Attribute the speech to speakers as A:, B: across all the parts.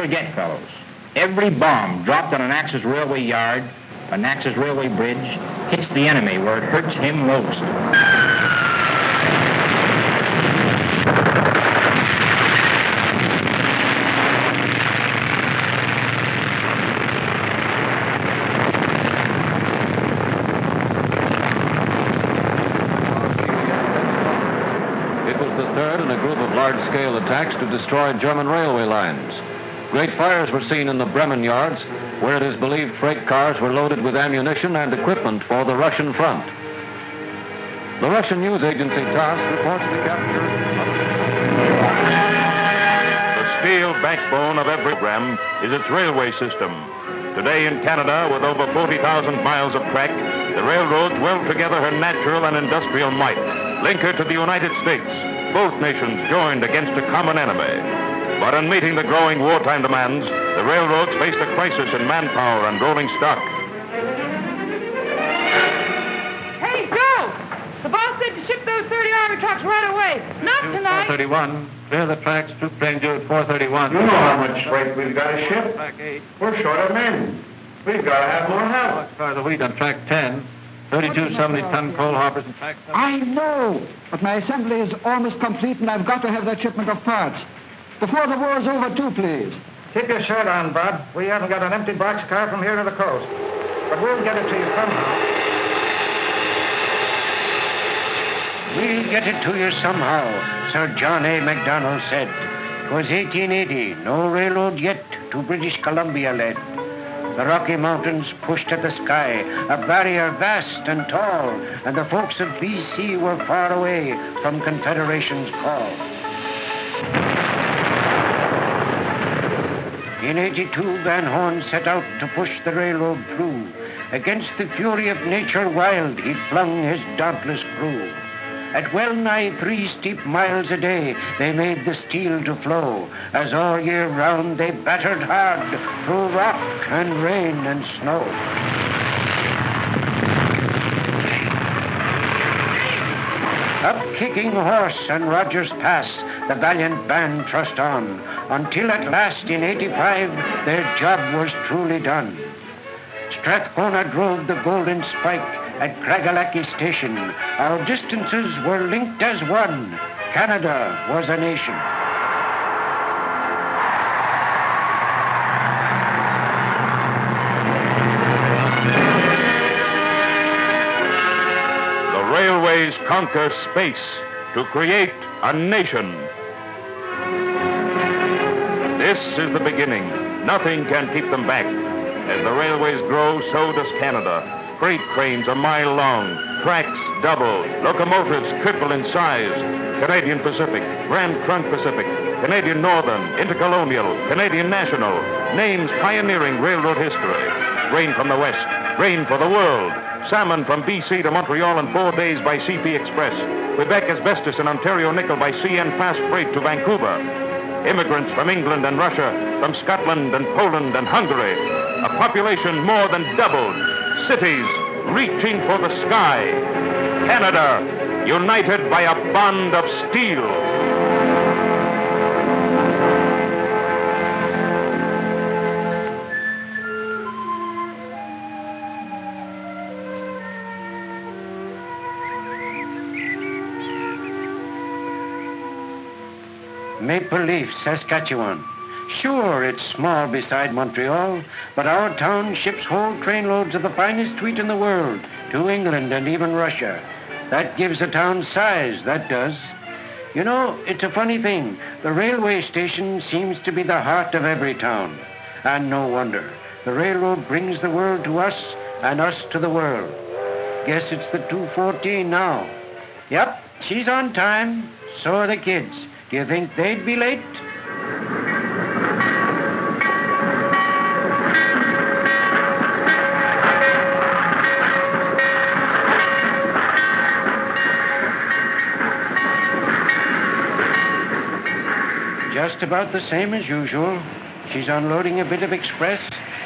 A: forget, fellows, every bomb dropped on an Axis railway yard, an Axis railway bridge, hits the enemy where it hurts him most.
B: Large-scale attacks to destroy German railway lines. Great fires were seen in the Bremen yards, where it is believed freight cars were loaded with ammunition and equipment for the Russian front. The Russian news agency TASS reports the capture of...
C: The steel backbone of every program is its railway system. Today in Canada, with over 40,000 miles of track, the railroads weld together her natural and industrial might, link her to the United States. Both nations joined against a common enemy. But in meeting the growing wartime demands, the railroads faced a crisis in manpower and rolling stock.
D: Hey, Joe! The boss said to ship those 30 army trucks right away. Not tonight.
B: 431. Clear the tracks. Troop train due at 431.
E: You know how much freight we've got to ship.
B: Track 8.
E: We're short of men. We've got to have more help.
B: As far as the wheat on track 10. 32 70-ton coal hoppers and track 7.
F: I know, but my assembly is almost complete, and I've got to have that shipment of parts. Before the war's over, too, please.
E: Keep your shirt on, Bud. We haven't got an empty boxcar from here to the coast. But we'll get it to you somehow.
G: We'll get it to you somehow, Sir John A. Macdonald said. 'Twas 1880, no railroad yet to British Columbia led. The Rocky Mountains pushed at the sky, a barrier vast and tall, and the folks of B.C. were far away from Confederation's call. In 82, Van Horn set out to push the railroad through. Against the fury of nature wild, he flung his dauntless crew. At well nigh 3 steep miles a day, they made the steel to flow, as all year round they battered hard through rock and rain and snow. Up Kicking Horse and Rogers Pass, the valiant band thrust on, until at last in 85, their job was truly done. Strathcona drove the Golden Spike at Craigalackie Station. Our distances were linked as one. Canada was a nation.
C: The railways conquer space to create a nation. This is the beginning. Nothing can keep them back. As the railways grow, so does Canada. Freight trains a mile long, tracks double, locomotives triple in size. Canadian Pacific, Grand Trunk Pacific, Canadian Northern, Intercolonial, Canadian National, names pioneering railroad history. Grain from the West, grain for the world. Salmon from B.C. to Montreal in 4 days by CP Express. Quebec asbestos and Ontario nickel by CN Fast Freight to Vancouver. Immigrants from England and Russia, from Scotland and Poland and Hungary. A population more than doubled. Cities reaching for the sky. Canada, united by a bond of steel.
G: Maple Leaf, Saskatchewan. Sure, it's small beside Montreal, but our town ships whole trainloads of the finest wheat in the world to England and even Russia. That gives a town size, that does. You know, it's a funny thing. The railway station seems to be the heart of every town. And no wonder. The railroad brings the world to us and us to the world. Guess it's the 2:14 now. Yep, she's on time. So are the kids. Do you think they'd be late? Just about the same as usual. She's unloading a bit of express,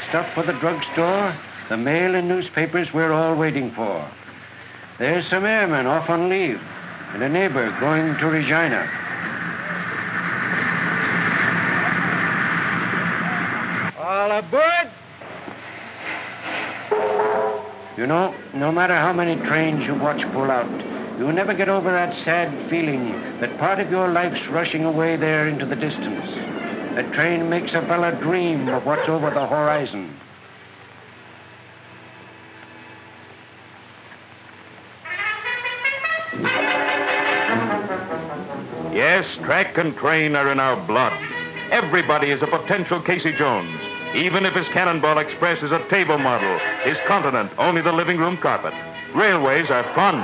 G: stuff for the drugstore, the mail and newspapers we're all waiting for. There's some airmen off on leave, and a neighbor going to Regina.
D: Aboard!
G: You know, no matter how many trains you watch pull out, you never get over that sad feeling that part of your life's rushing away there into the distance. A train makes a fella dream of what's over the horizon.
C: Yes, track and train are in our blood. Everybody is a potential Casey Jones, even if his Cannonball Express is a table model, his Continent only the living room carpet. Railways are fun.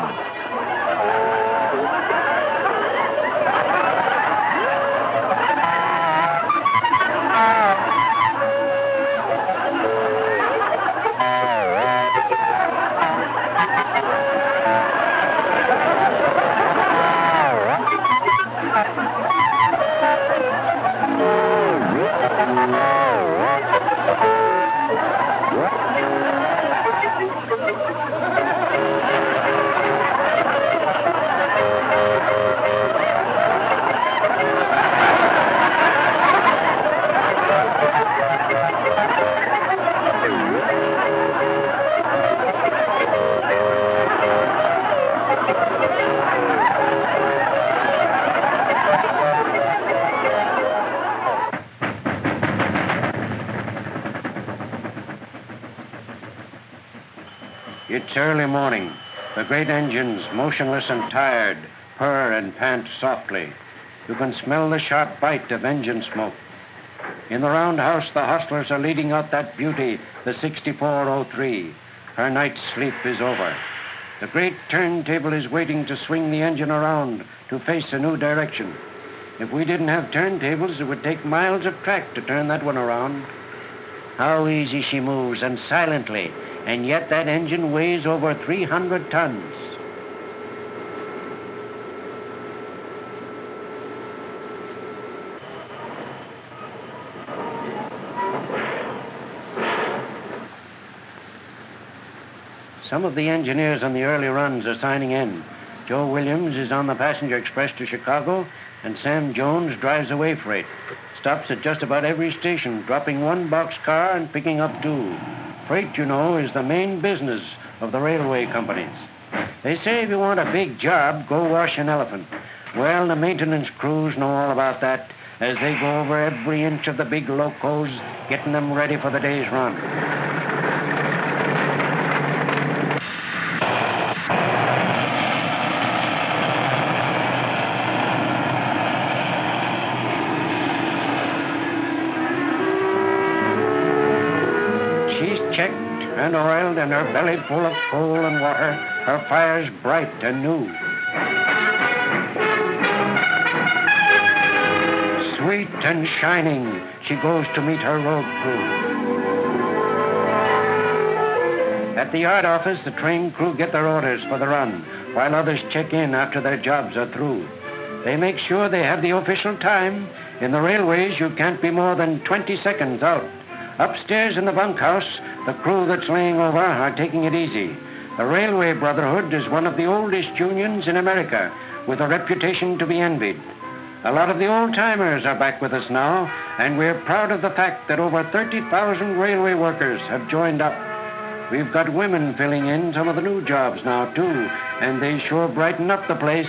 G: It's early morning. The great engines, motionless and tired, purr and pant softly. You can smell the sharp bite of engine smoke. In the roundhouse, the hostlers are leading out that beauty, the 6403. Her night's sleep is over. The great turntable is waiting to swing the engine around to face a new direction. If we didn't have turntables, it would take miles of track to turn that one around. How easy she moves, and silently, and yet that engine weighs over 300 tons. Some of the engineers on the early runs are signing in. Joe Williams is on the passenger express to Chicago, and Sam Jones drives away freight. Stops at just about every station, dropping one boxcar and picking up two. Freight, you know, is the main business of the railway companies. They say if you want a big job, go wash an elephant. Well, the maintenance crews know all about that as they go over every inch of the big locos, getting them ready for the day's run. Checked and oiled and her belly full of coal and water, her fires bright and new. Sweet and shining, she goes to meet her road crew. At the yard office, the train crew get their orders for the run, while others check in after their jobs are through. They make sure they have the official time. In the railways, you can't be more than 20 seconds out. Upstairs in the bunkhouse, the crew that's laying over are taking it easy. The Railway Brotherhood is one of the oldest unions in America, with a reputation to be envied. A lot of the old-timers are back with us now, and we're proud of the fact that over 30,000 railway workers have joined up. We've got women filling in some of the new jobs now, too, and they sure brighten up the place.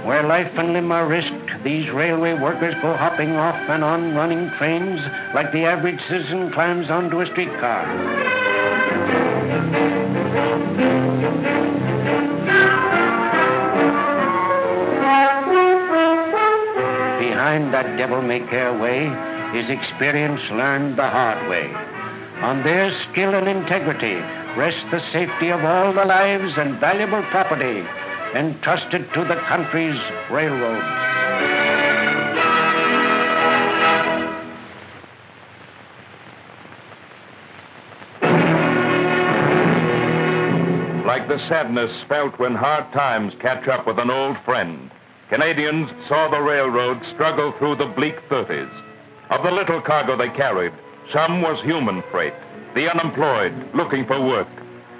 G: Where life and limb are risked, these railway workers go hopping off and on running trains like the average citizen climbs onto a streetcar. Behind that devil-may-care way is experience learned the hard way. On their skill and integrity rests the safety of all the lives and valuable property entrusted to the country's railroads.
C: Like the sadness felt when hard times catch up with an old friend, Canadians saw the railroad struggle through the bleak 30s. Of the little cargo they carried, some was human freight, the unemployed looking for work.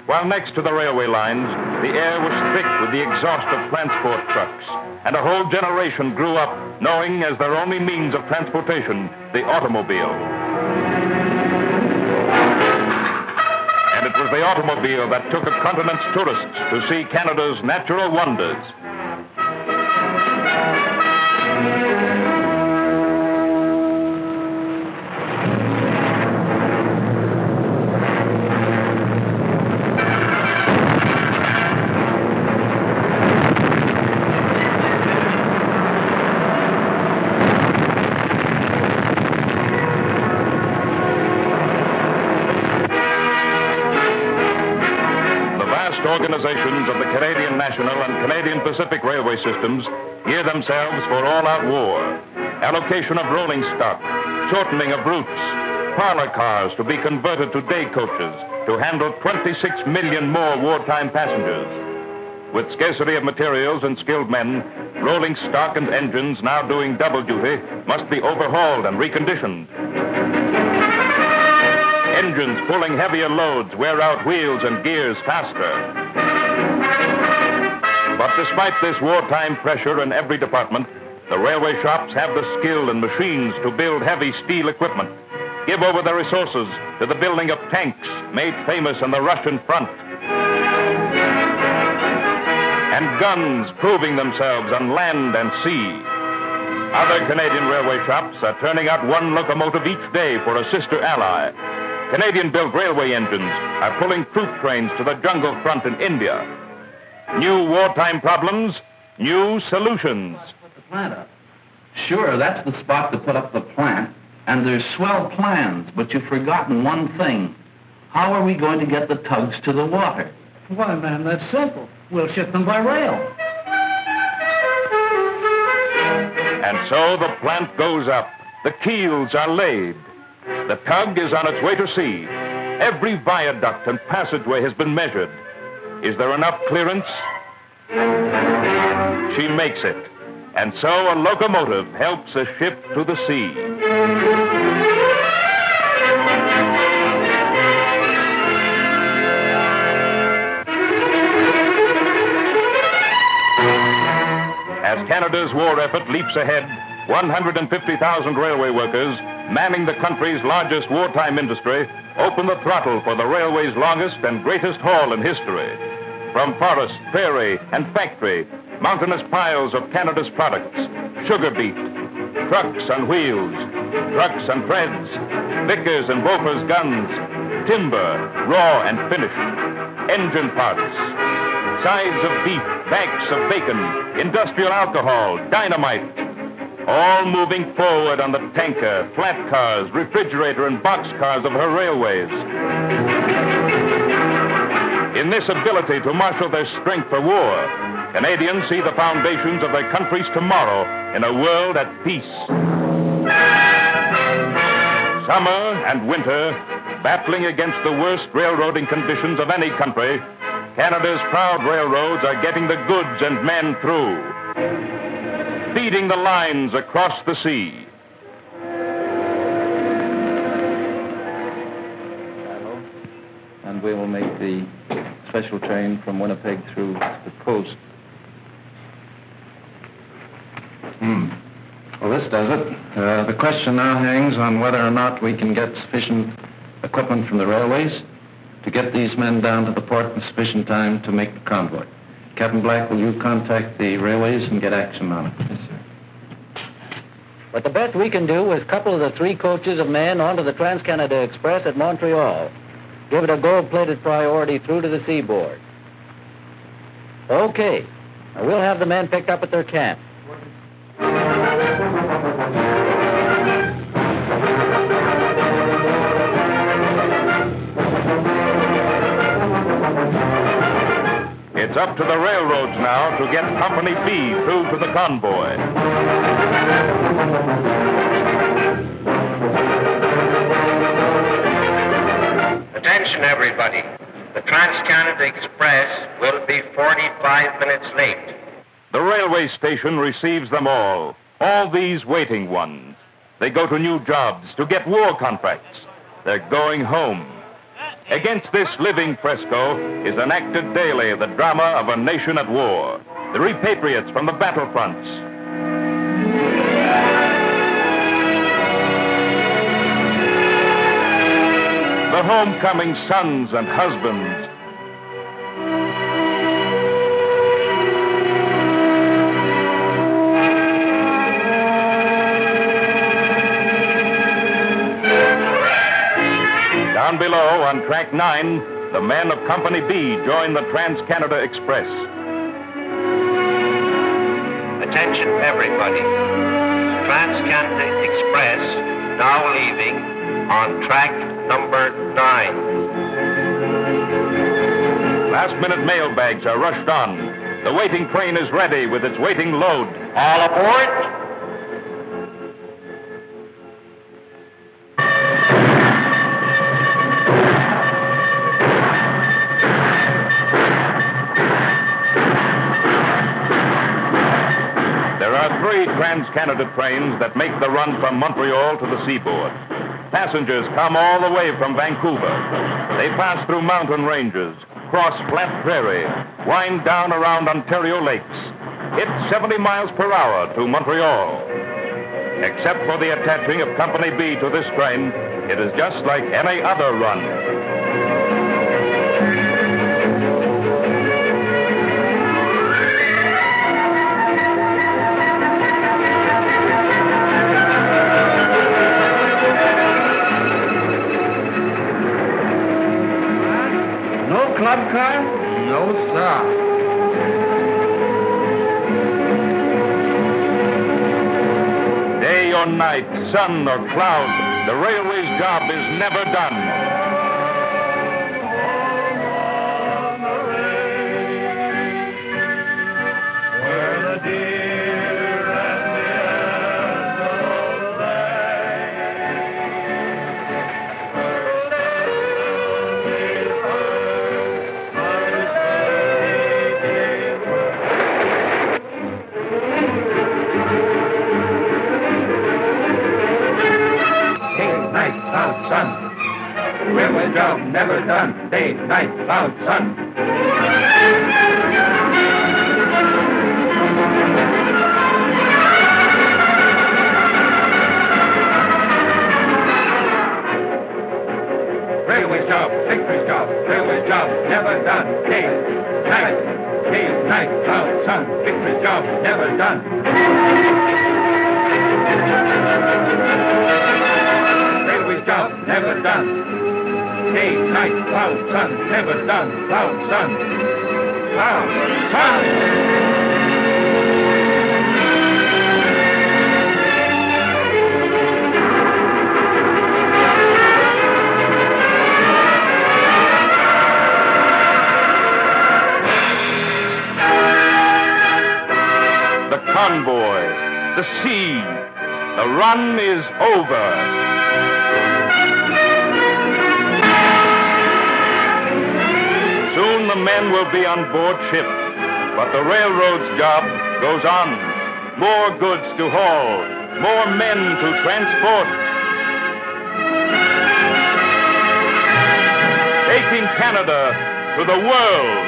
C: While next to the railway lines, the air was thick with the exhaust of transport trucks, and a whole generation grew up knowing as their only means of transportation the automobile. And it was the automobile that took a continent's tourists to see Canada's natural wonders. Organizations of the Canadian National and Canadian Pacific Railway systems gear themselves for all-out war. Allocation of rolling stock, shortening of routes, parlor cars to be converted to day coaches to handle 26 million more wartime passengers. With scarcity of materials and skilled men, rolling stock and engines now doing double duty must be overhauled and reconditioned. Engines pulling heavier loads wear out wheels and gears faster. But despite this wartime pressure in every department, the railway shops have the skill and machines to build heavy steel equipment, give over their resources to the building of tanks made famous on the Russian front, and guns proving themselves on land and sea. Other Canadian railway shops are turning out one locomotive each day for a sister ally. Canadian-built railway engines are pulling troop trains to the jungle front in India. New wartime problems, new solutions.
H: Put the plant up. Sure, that's the spot to put up the plant, and there's swell plans, but you've forgotten one thing. How are we going to get the tugs to the water?
F: Why, man, that's simple. We'll ship them by rail.
C: And so the plant goes up. The keels are laid. The tug is on its way to sea. Every viaduct and passageway has been measured. Is there enough clearance? She makes it. And so a locomotive helps a ship to the sea. As Canada's war effort leaps ahead, 150,000 railway workers, manning the country's largest wartime industry, open the throttle for the railway's longest and greatest haul in history. From forest, prairie, and factory, mountainous piles of Canada's products, sugar beet, trucks on wheels, trucks and threads, Vickers and Wolfer's guns, timber, raw and finished, engine parts, sides of beef, backs of bacon, industrial alcohol, dynamite, all moving forward on the tanker, flat cars, refrigerator, and box cars of her railways. In this ability to marshal their strength for war, Canadians see the foundations of their country's tomorrow in a world at peace. Summer and winter, battling against the worst railroading conditions of any country, Canada's proud railroads are getting the goods and men through, feeding the lines across the sea.
H: And we will make the special train from Winnipeg through the coast.
I: Well, this does it. The question now hangs on whether or not we can get sufficient equipment from the railways to get these men down to the port in sufficient time to make the convoy. Captain Black, will you contact the railways and get action on it? Yes, sir.
J: But the best we can do is couple the 3 coaches of men onto the Trans-Canada Express at Montreal. Give it a gold-plated priority through to the seaboard. Okay. Now we'll have the men picked up at their camp.
C: It's up to the railroads now to get Company B through to the convoy.
K: Attention, everybody. The Trans-Canada Express will be 45 minutes late.
C: The railway station receives them all these waiting ones. They go to new jobs to get war contracts. They're going home. Against this living fresco is enacted daily the drama of a nation at war. The repatriates from the battlefronts. The homecoming sons and husbands. Down below on track 9, the men of Company B join the Trans-Canada Express.
K: Attention, everybody. Trans-Canada Express now leaving on track number 9.
C: Last-minute mail bags are rushed on. The waiting train is ready with its waiting load.
K: All aboard.
C: There are 3 Trans-Canada trains that make the run from Montreal to the seaboard. Passengers come all the way from Vancouver. They pass through mountain ranges, cross flat prairie, wind down around Ontario lakes, hit 70 miles per hour to Montreal. Except for the attaching of Company B to this train, it is just like any other run.
F: Club car?
E: No, sir.
C: Day or night, sun or cloud, the railway's job is never done.
E: Railway job never done. Day, night, cloud, sun. Railway job, victory's job. Railway job never done. Day, night, cloud, sun. Victory's job never done. Railway job never done. Day, night, cloud, sun, never done. Cloud, sun. Cloud, sun.
C: The convoy, the sea, the run is over. Soon the men will be on board ship, but the railroad's job goes on. More goods to haul, more men to transport. Taking Canada to the world.